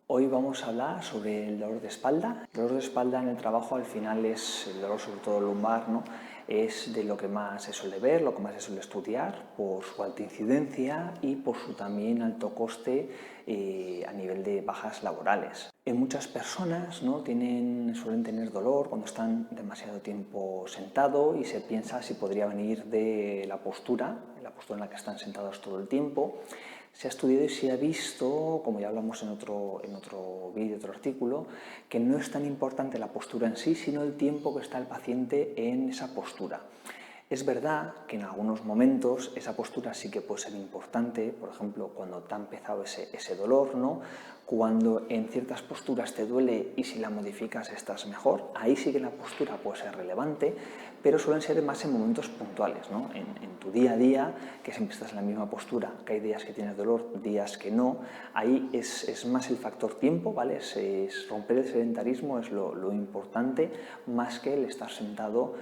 Hoy vamos a hablar sobre el dolor de espalda. El dolor de espalda en el trabajo al final es el dolor sobre todo lumbar, ¿no? Es de lo que más se suele ver, lo que más se suele estudiar por su alta incidencia y por su también alto coste a nivel de bajas laborales. En muchas personas, ¿no?, suelen tener dolor cuando están demasiado tiempo sentado y se piensa si podría venir de la postura en la que están sentados todo el tiempo. Se ha estudiado y se ha visto, como ya hablamos en otro vídeo, otro artículo, que no es tan importante la postura en sí, sino el tiempo que está el paciente en esa postura. Es verdad que en algunos momentos esa postura sí que puede ser importante, por ejemplo, cuando te ha empezado ese dolor, ¿no? Cuando en ciertas posturas te duele y si la modificas estás mejor, ahí sí que la postura puede ser relevante, pero suelen ser más en momentos puntuales, ¿no? En tu día a día, que siempre estás en la misma postura, que hay días que tienes dolor, días que no, ahí es más el factor tiempo, ¿vale? Es romper el sedentarismo es lo importante, más que el estar sentado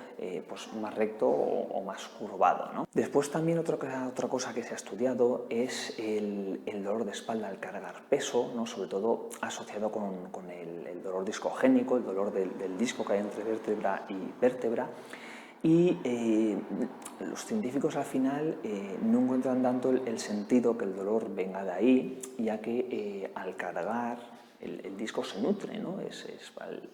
pues más recto o más curvado, ¿no? Después también otra cosa que se ha estudiado es el dolor de espalda al cargar peso, ¿no?, sobre todo asociado con el dolor discogénico, el dolor del disco que hay entre vértebra y vértebra. Y los científicos al final no encuentran tanto el sentido que el dolor venga de ahí, ya que al cargar el disco se nutre, ¿no?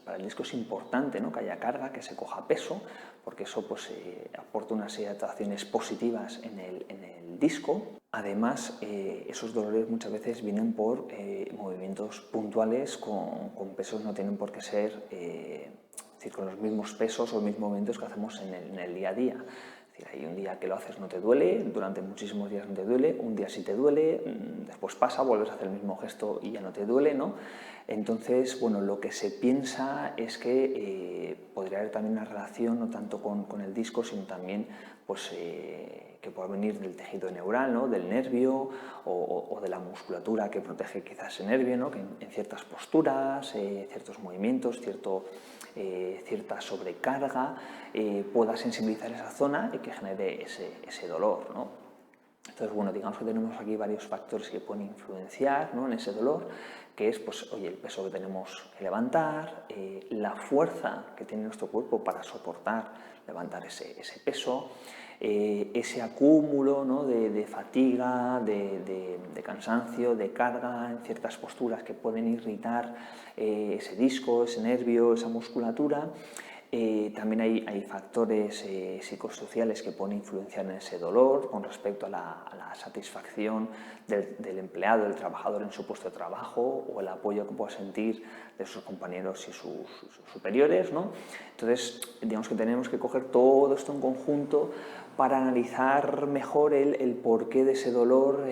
Para el disco es importante, ¿no?, que haya carga, que se coja peso, porque eso pues, aporta una serie de actuaciones positivas en el disco. Además, esos dolores muchas veces vienen por movimientos puntuales con pesos, no tienen por qué ser es decir, con los mismos pesos o los mismos movimientos que hacemos en el día a día. Es decir, hay un día que lo haces no te duele, durante muchísimos días no te duele, un día sí te duele, después pasa, vuelves a hacer el mismo gesto y ya no te duele, ¿no? Entonces, bueno, lo que se piensa es que podría haber también una relación no tanto con el disco, sino también pues, que pueda venir del tejido neural, ¿no?, del nervio o de la musculatura que protege quizás ese nervio, ¿no?, que en ciertas posturas, ciertos movimientos, cierta sobrecarga pueda sensibilizar esa zona y que genere ese dolor, ¿no? Entonces, bueno, digamos que tenemos aquí varios factores que pueden influenciar, ¿no?, en ese dolor, que es, pues, oye, el peso que tenemos que levantar, la fuerza que tiene nuestro cuerpo para soportar levantar ese peso, ese acúmulo, ¿no?, de fatiga, de cansancio, de carga en ciertas posturas que pueden irritar ese disco, ese nervio, esa musculatura. También hay factores psicosociales que pueden influenciar en ese dolor con respecto a la satisfacción del empleado, del trabajador en su puesto de trabajo, o el apoyo que pueda sentir de sus compañeros y sus superiores, ¿no? Entonces, digamos que tenemos que coger todo esto en conjunto para analizar mejor el porqué de ese dolor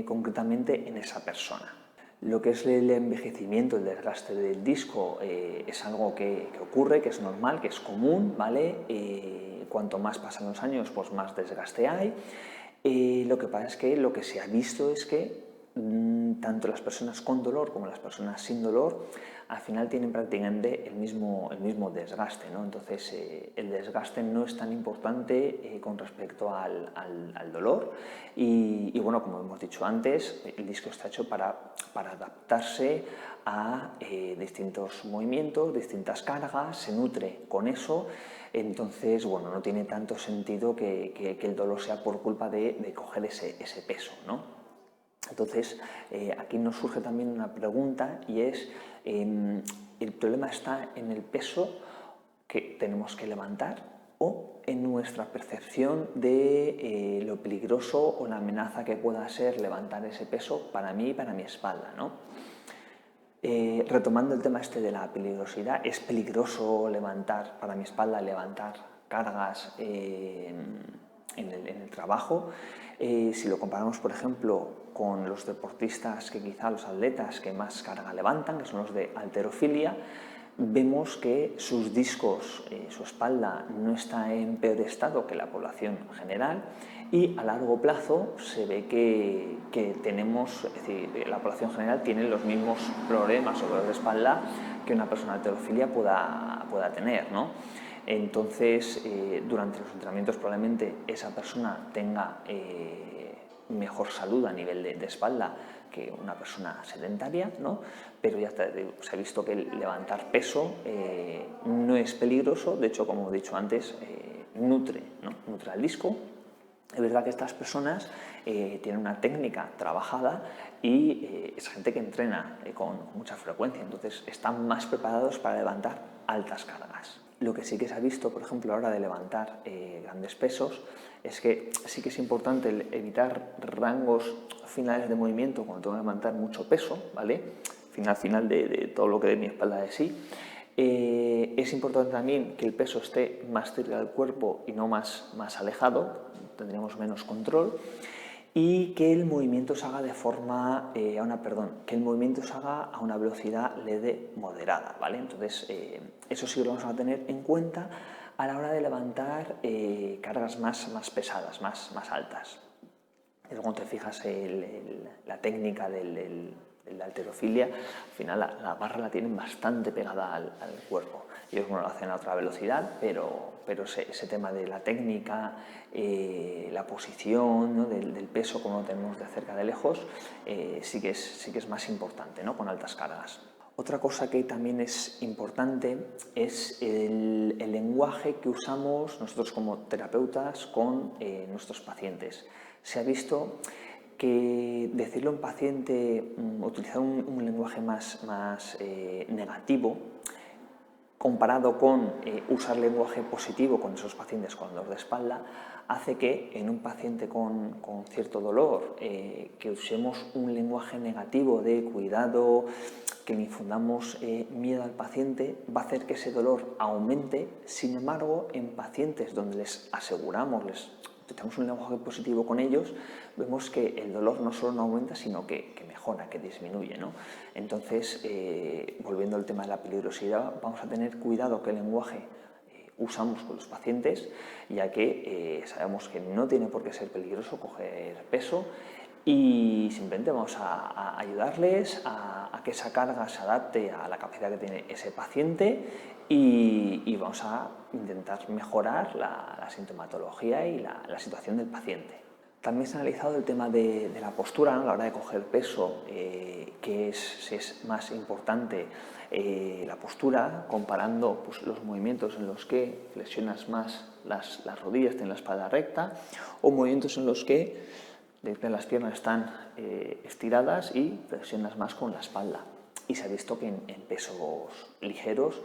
concretamente en esa persona. Lo que es el envejecimiento, el desgaste del disco, es algo que ocurre, que es normal, que es común, ¿vale? Cuanto más pasan los años, pues más desgaste hay. Lo que pasa es que lo que se ha visto es que tanto las personas con dolor como las personas sin dolor al final tienen prácticamente el mismo desgaste, ¿no? Entonces el desgaste no es tan importante con respecto al dolor y bueno, como hemos dicho antes, el disco está hecho para adaptarse a distintos movimientos, distintas cargas, se nutre con eso. Entonces, bueno, no tiene tanto sentido que el dolor sea por culpa de coger ese peso, ¿no? Entonces, aquí nos surge también una pregunta y es, ¿el problema está en el peso que tenemos que levantar o en nuestra percepción de lo peligroso o la amenaza que pueda ser levantar ese peso para mí y para mi espalda, ¿no? Retomando el tema este de la peligrosidad, ¿es peligroso para mi espalda levantar cargas en el trabajo? Si lo comparamos, por ejemplo, con los deportistas los atletas que más carga levantan, que son los de halterofilia, vemos que sus discos, su espalda no está en peor estado que la población general y a largo plazo se ve que tenemos, es decir, la población general tiene los mismos problemas o dolor de espalda que una persona de halterofilia pueda tener, ¿no? Entonces, durante los entrenamientos probablemente esa persona tenga mejor salud a nivel de espalda que una persona sedentaria, ¿no? Pero ya se ha visto que el levantar peso no es peligroso, de hecho, como he dicho antes, nutre, ¿no? Nutre al disco. Es verdad que estas personas tienen una técnica trabajada y es gente que entrena con mucha frecuencia, entonces están más preparados para levantar altas cargas. Lo que sí que se ha visto, por ejemplo, a la hora de levantar grandes pesos, es que sí que es importante evitar rangos finales de movimiento cuando tengo que levantar mucho peso, ¿vale? Final de todo lo que dé mi espalda de sí. Es importante también que el peso esté más cerca del cuerpo y no más alejado, tendríamos menos control, y que el movimiento se haga que el movimiento se haga a una velocidad leve moderada, ¿vale? Entonces, eso sí lo vamos a tener en cuenta a la hora de levantar cargas más pesadas, más altas. Y luego te fijas la técnica de la halterofilia, al final la barra la tienen bastante pegada al cuerpo. Ellos lo hacen a otra velocidad, pero ese tema de la técnica, la posición, ¿no? del peso, como lo tenemos de cerca de lejos, sí que es más importante, ¿no? Con altas cargas. Otra cosa que también es importante es el lenguaje que usamos nosotros como terapeutas con nuestros pacientes. Se ha visto que decirle a un paciente, utilizar un lenguaje más negativo, comparado con usar lenguaje positivo con esos pacientes con dolor de espalda, hace que en un paciente con cierto dolor que usemos un lenguaje negativo de cuidado, que le infundamos miedo al paciente, va a hacer que ese dolor aumente. Sin embargo, en pacientes donde les aseguramos, tenemos un lenguaje positivo con ellos, vemos que el dolor no solo no aumenta, sino que mejora, que disminuye, ¿no? Entonces, volviendo al tema de la peligrosidad, vamos a tener cuidado qué lenguaje usamos con los pacientes, ya que sabemos que no tiene por qué ser peligroso coger peso y simplemente vamos a ayudarles a que esa carga se adapte a la capacidad que tiene ese paciente y vamos a intentar mejorar la sintomatología y la situación del paciente. También se ha analizado el tema de la postura, ¿no? A la hora de coger peso, que es más importante la postura, comparando pues, los movimientos en los que flexionas más las rodillas, tienes la espalda recta, o movimientos en los que las piernas están estiradas y flexionas más con la espalda. Y se ha visto que en pesos ligeros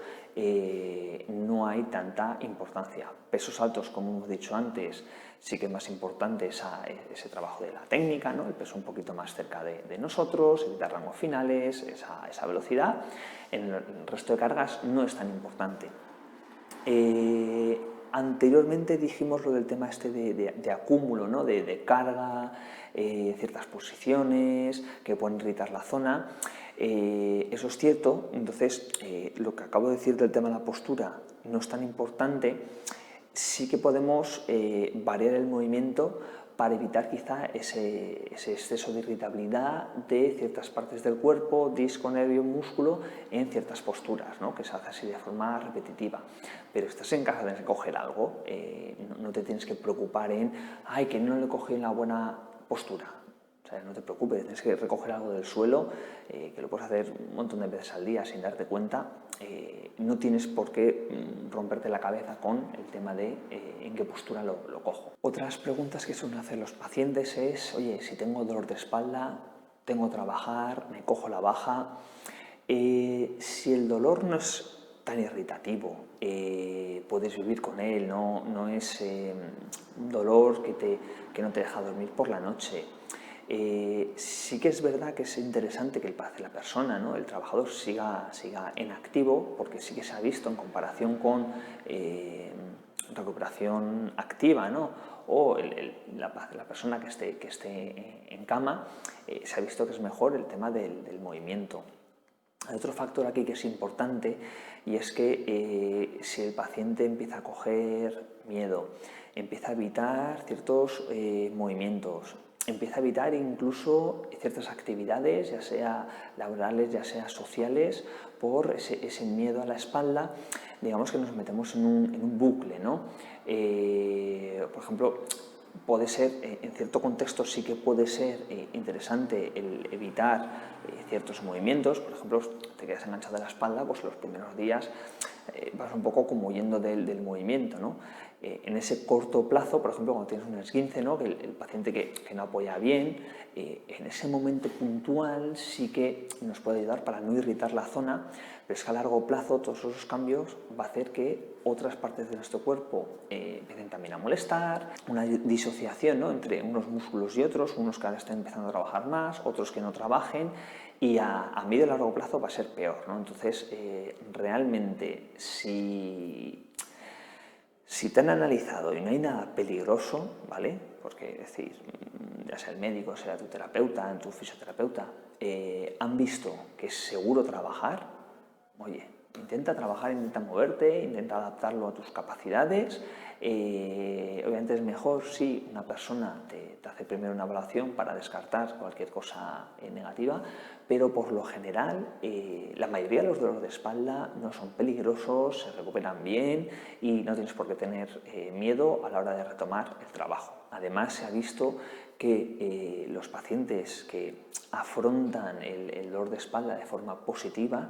no hay tanta importancia. Pesos altos, como hemos dicho antes, sí que es más importante ese trabajo de la técnica, ¿no? El peso un poquito más cerca de nosotros, evitar rangos finales, esa velocidad. En el resto de cargas no es tan importante. Anteriormente dijimos lo del tema de acúmulo, ¿no? de carga, ciertas posiciones que pueden irritar la zona. Eso es cierto, entonces lo que acabo de decir del tema de la postura no es tan importante. Sí que podemos variar el movimiento para evitar quizá ese exceso de irritabilidad de ciertas partes del cuerpo, disco, nervio, músculo, en ciertas posturas, ¿no? Que se hace así de forma repetitiva. Pero estás en casa, tienes que coger algo, no te tienes que preocupar en ¡ay, que no le cogí la buena postura! O sea, no te preocupes, tienes que recoger algo del suelo, que lo puedes hacer un montón de veces al día sin darte cuenta. No tienes por qué romperte la cabeza con el tema de en qué postura lo cojo. Otras preguntas que suelen hacer los pacientes es, oye, si tengo dolor de espalda, tengo que trabajar, me cojo la baja. Si el dolor no es tan irritativo, puedes vivir con él, no es un dolor que no te deja dormir por la noche. Sí que es verdad que es interesante que la persona, ¿no? El trabajador siga en activo, porque sí que se ha visto en comparación con recuperación activa, ¿no? O la persona que esté en cama, se ha visto que es mejor el tema del movimiento. Hay otro factor aquí que es importante y es que si el paciente empieza a coger miedo, empieza a evitar ciertos movimientos, empieza a evitar incluso ciertas actividades, ya sea laborales, ya sea sociales, por ese miedo a la espalda, digamos que nos metemos en un bucle, ¿no? Por ejemplo, puede ser, en cierto contexto sí que puede ser interesante el evitar ciertos movimientos. Por ejemplo, te quedas enganchado de la espalda, pues los primeros días vas un poco como huyendo del movimiento, ¿no? En ese corto plazo, por ejemplo, cuando tienes un esguince, ¿no? Que el paciente que no apoya bien, en ese momento puntual sí que nos puede ayudar para no irritar la zona, pero es que a largo plazo todos esos cambios va a hacer que otras partes de nuestro cuerpo empiecen también a molestar, una disociación, ¿no? Entre unos músculos y otros, unos que ahora están empezando a trabajar más, otros que no trabajen, y a medio y largo plazo va a ser peor, ¿no? Entonces, realmente, si te han analizado y no hay nada peligroso, ¿vale? Porque, es decir, ya sea el médico, sea tu terapeuta, tu fisioterapeuta, han visto que es seguro trabajar, oye, intenta trabajar, intenta moverte, intenta adaptarlo a tus capacidades. Obviamente es mejor si una persona te hace primero una evaluación para descartar cualquier cosa negativa, pero por lo general la mayoría de los dolores de espalda no son peligrosos, se recuperan bien y no tienes por qué tener miedo a la hora de retomar el trabajo. Además, se ha visto que los pacientes que afrontan el dolor de espalda de forma positiva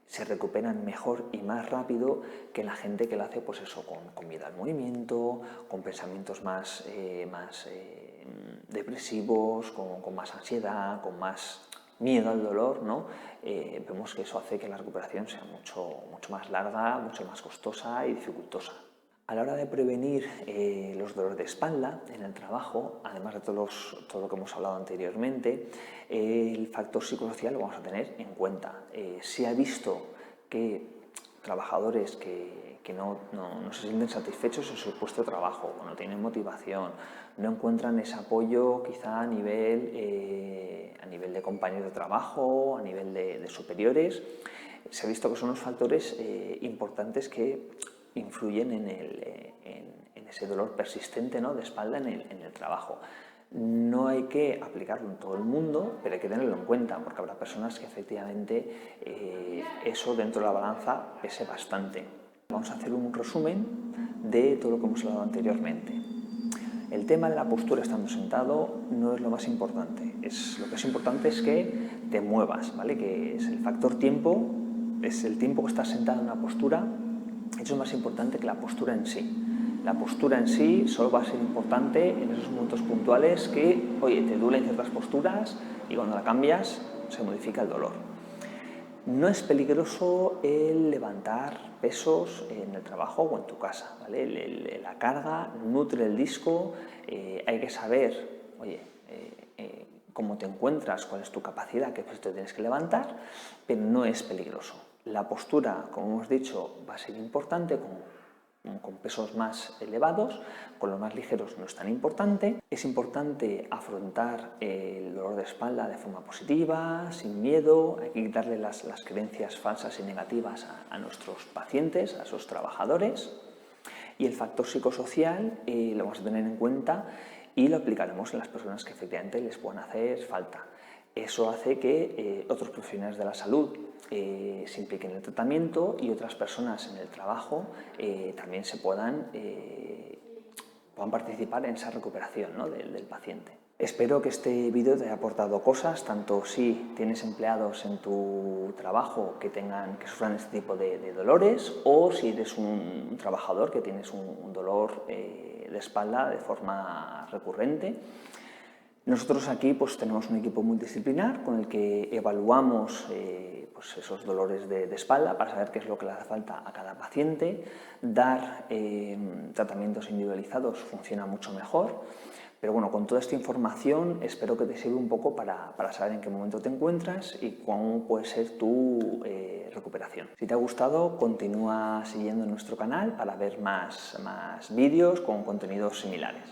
se recuperan mejor y más rápido que la gente que lo hace, pues eso, con miedo al movimiento, con pensamientos más depresivos, con más ansiedad, con más miedo al dolor, ¿no? Vemos que eso hace que la recuperación sea mucho más larga, mucho más costosa y dificultosa. A la hora de prevenir los dolores de espalda en el trabajo, además de todo lo que hemos hablado anteriormente, el factor psicosocial lo vamos a tener en cuenta. Se ha visto que trabajadores que no se sienten satisfechos en su puesto de trabajo, no tienen motivación, no encuentran ese apoyo quizá a nivel de compañeros de trabajo, a nivel de superiores, se ha visto que son unos factores importantes que influyen en ese dolor persistente, ¿no? De espalda en el trabajo. No hay que aplicarlo en todo el mundo, pero hay que tenerlo en cuenta, porque habrá personas que efectivamente eso dentro de la balanza pese bastante. Vamos a hacer un resumen de todo lo que hemos hablado anteriormente. El tema de la postura estando sentado no es lo más importante. Lo que es importante es que te muevas, ¿vale? Que es el factor tiempo, es el tiempo que estás sentado en una postura. Eso es más importante que la postura en sí. La postura en sí solo va a ser importante en esos momentos puntuales que, oye, te duelen ciertas posturas y cuando la cambias se modifica el dolor. No es peligroso el levantar pesos en el trabajo o en tu casa, ¿vale? La carga nutre el disco, hay que saber, oye, cómo te encuentras, cuál es tu capacidad, qué peso te tienes que levantar, pero no es peligroso. La postura, como hemos dicho, va a ser importante con pesos más elevados, con los más ligeros no es tan importante. Es importante afrontar el dolor de espalda de forma positiva, sin miedo, hay que quitarle las creencias falsas y negativas a nuestros pacientes, a esos trabajadores. Y el factor psicosocial lo vamos a tener en cuenta y lo aplicaremos en las personas que efectivamente les puedan hacer falta. Eso hace que otros profesionales de la salud se impliquen en el tratamiento y otras personas en el trabajo también puedan participar en esa recuperación, ¿no? del paciente. Espero que este vídeo te haya aportado cosas, tanto si tienes empleados en tu trabajo que sufran este tipo de dolores, o si eres un trabajador que tienes un dolor de espalda de forma recurrente. Nosotros aquí pues, tenemos un equipo multidisciplinar con el que evaluamos pues esos dolores de espalda para saber qué es lo que le hace falta a cada paciente. Dar tratamientos individualizados funciona mucho mejor, pero bueno, con toda esta información espero que te sirva un poco para saber en qué momento te encuentras y cómo puede ser tu recuperación. Si te ha gustado, continúa siguiendo nuestro canal para ver más vídeos con contenidos similares.